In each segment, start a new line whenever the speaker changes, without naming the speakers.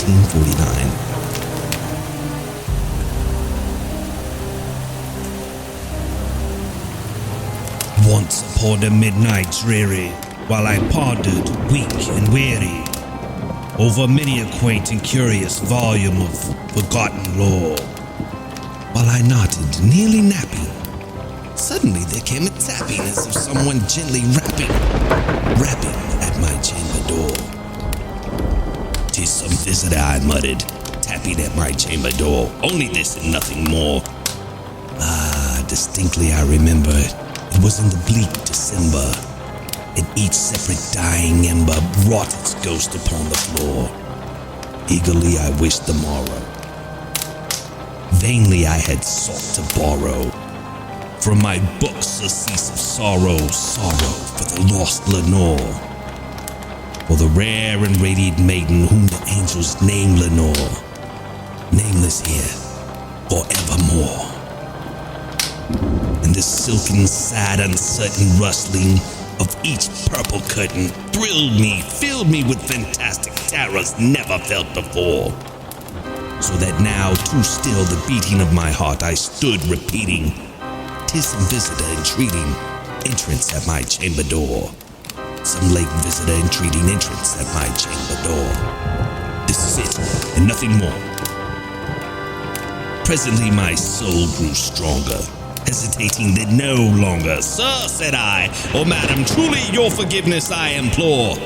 1849. Once upon a midnight dreary, while I pondered, weak and weary, over many a quaint and curious volume of forgotten lore, while I nodded, nearly napping, suddenly there came a tapping as of someone gently rapping at my chamber door. "'Tis some visitor," I muttered, tapping at my chamber door. "Only this and nothing more." Distinctly I remember it was in the bleak December, and each separate dying ember wrought its ghost upon the floor. Eagerly I wished the morrow. Vainly I had sought to borrow from my books surcease of sorrow for the lost Lenore, for the rare and radiant maiden whom the angels name Lenore, nameless here forevermore. And the silken, sad, uncertain rustling of each purple curtain thrilled me, filled me with fantastic terrors never felt before. So that now, too still the beating of my heart, I stood repeating, "'Tis some visitor entreating entrance at my chamber door. Some late visitor entreating entrance at my chamber door. This is it, and nothing more." Presently my soul grew stronger, hesitating then no longer. "Sir," said I, "or madam, truly your forgiveness I implore.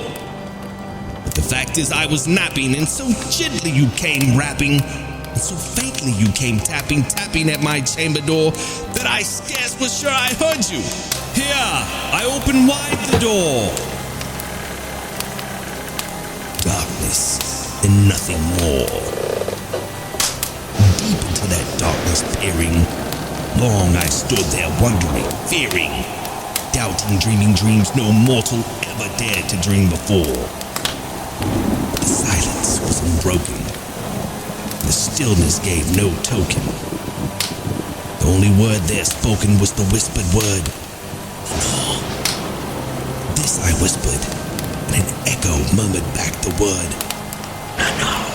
But the fact is I was napping, and so gently you came rapping, and so faintly you came tapping at my chamber door, that I scarce was sure I heard you. Here, I open wide the door." Darkness and nothing more. Deep into that darkness peering, long I stood there wondering, fearing, doubting, dreaming dreams no mortal ever dared to dream before. The silence was unbroken. The stillness gave no token. The only word there spoken was the whispered word, "Lenore." This I whispered, and an echo murmured back the word, "Lenore."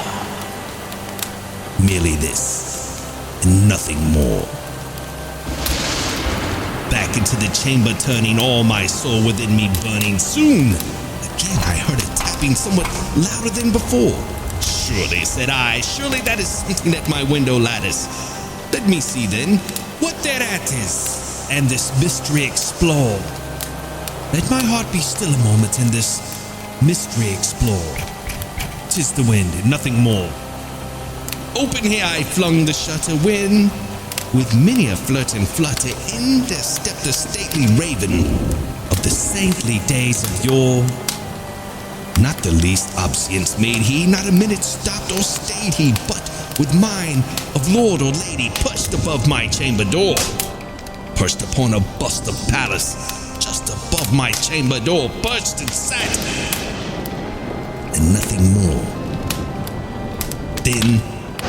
Merely this, and nothing more. Back into the chamber turning, all my soul within me burning. Soon, again I heard it tapping somewhat louder than before. "Surely," said I, "surely that is something at my window lattice. Let me see then what thereat is, and this mystery explore. Let my heart be still a moment and this mystery explore. 'Tis the wind and nothing more." Open here I flung the shutter when, with many a flirt and flutter, in there stepped a stately raven of the saintly days of yore. Not the least obeisance made he, not a minute stopped or stayed he, but with mine of lord or lady perched above my chamber door, perched upon a bust of Pallas, just above my chamber door, perched and sat, and nothing more. Then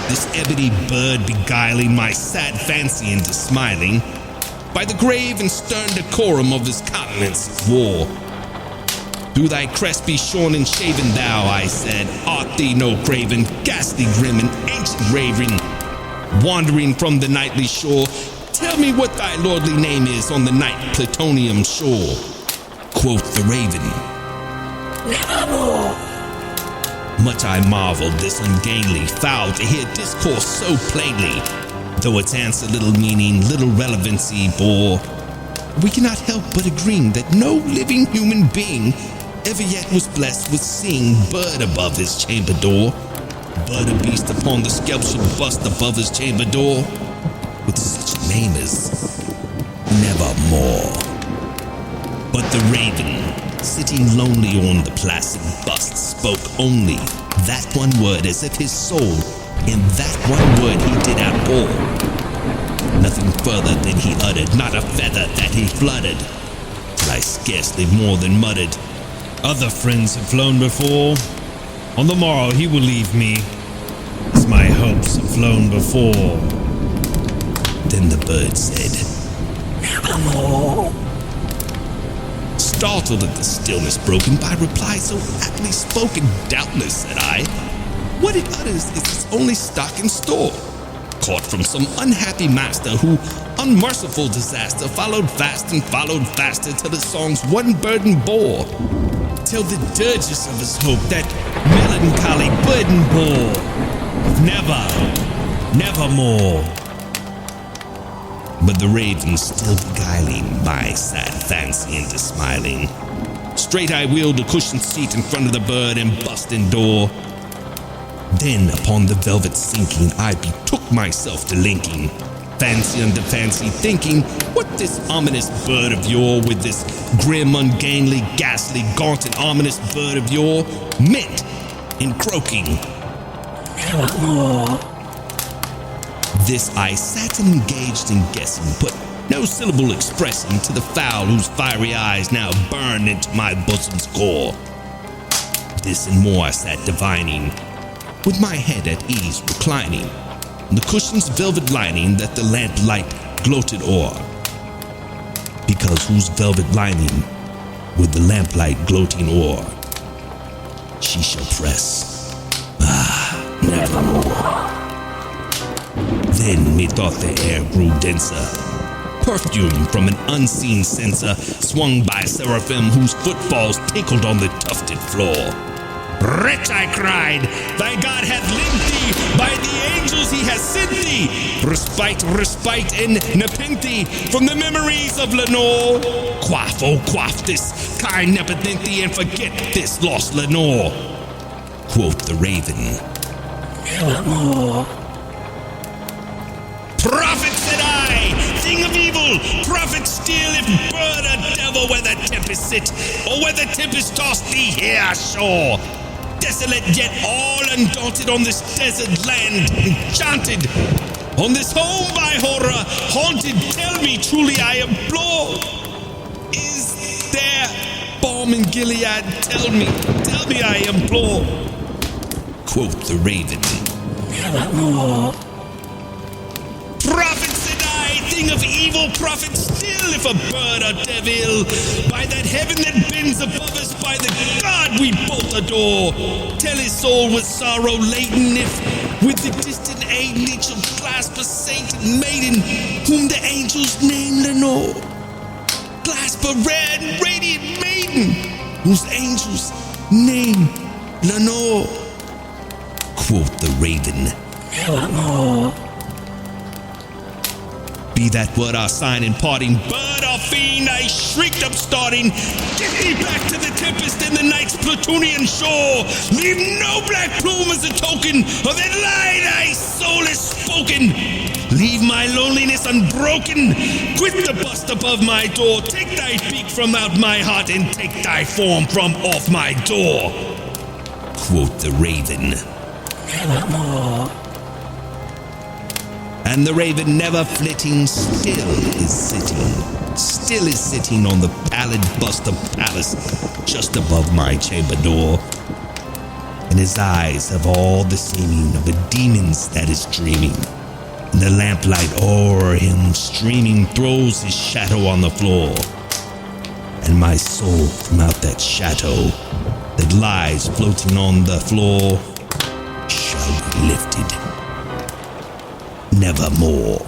this ebony bird beguiling my sad fancy into smiling, by the grave and stern decorum of his countenance wore. "Do thy crest be shorn and shaven, thou," I said, "art thee no craven, ghastly grim and ancient raven, wandering from the nightly shore? Tell me what thy lordly name is on the night Plutonium shore." Quoth the raven, "Nevermore." Much I marveled this ungainly fowl to hear discourse so plainly, though its answer little meaning, little relevancy bore. We cannot help but agreeing that no living human being ever yet was blessed with seeing bird above his chamber door, bird or beast upon the sculptured bust above his chamber door, with such a name as Nevermore. But the raven, sitting lonely on the placid bust, spoke only that one word, as if his soul in that one word he did outpour. Nothing further than he uttered, not a feather that he fluttered, till I scarcely more than muttered, "Other friends have flown before. On the morrow he will leave me, as my hopes have flown before." Then the bird said, "Nevermore." Startled at the stillness broken by reply so aptly spoken, "Doubtless," said I, What it utters is its only stock in store, caught from some unhappy master who, unmerciful disaster, followed fast and followed faster till the song's one burden bore, till the dirges of his hope that melancholy burden bore. Never, nevermore. But the raven still beguiling my sad fancy into smiling. Straight I wheeled a cushioned seat in front of the bird and busting door. Then upon the velvet sinking, I betook myself to linking, fancy under fancy thinking, what this ominous bird of yore with this grim, ungainly, ghastly, gaunt and ominous bird of yore meant in croaking. This I sat and engaged in guessing, but no syllable expressing to the fowl whose fiery eyes now burned into my bosom's core. This and more I sat divining, with my head at ease reclining, on the cushion's velvet lining that the lamplight gloated o'er. Because whose velvet lining, with the lamplight gloating o'er, she shall press, nevermore. Then methought the air grew denser, perfume from an unseen censer, swung by seraphim whose footfalls tinkled on the tufted floor. Wretch, I cried, thy God hath lent thee, by the angels he has sent thee, respite and nepenthe from the memories of Lenore. Quaff, oh quaff this kind nepenthe and forget this lost Lenore. Quoth the raven, nevermore. Prophet, said I, thing of evil, prophet still, if bird or devil, where the tempest sit, or where the tempest toss thee here ashore. Desolate yet all undaunted on this desert land, enchanted, on this home by horror, haunted, tell me truly I implore, is there balm in Gilead? Tell me I implore. Quoth the raven, nevermore. Prophet, said I, thing of evil, prophet still, if a bird or devil, by that heaven that bends above us, by the God we both adore, tell his soul with sorrow laden, if with the distant aid it shall clasp a saint and maiden, whom the angels name Lenore. Clasp a rare and radiant maiden, whose angels name Lenore. Quoth the raven, nevermore. Be that word our sign in parting, bird or fiend, I shrieked upstarting, get thee back to the tempest and the night's Plutonian shore. Leave no black plume as a token of that lie thy soul has spoken. Leave my loneliness unbroken. Quit the bust above my door. Take thy peak from out my heart and take thy form from off my door. Quoth the raven, nevermore. And the raven, never flitting, still is sitting on the pallid bust of Pallas just above my chamber door. And his eyes have all the seeming of a demon's that is dreaming. And the lamplight o'er him streaming throws his shadow on the floor. And my soul from out that shadow that lies floating on the floor shall be lifted nevermore.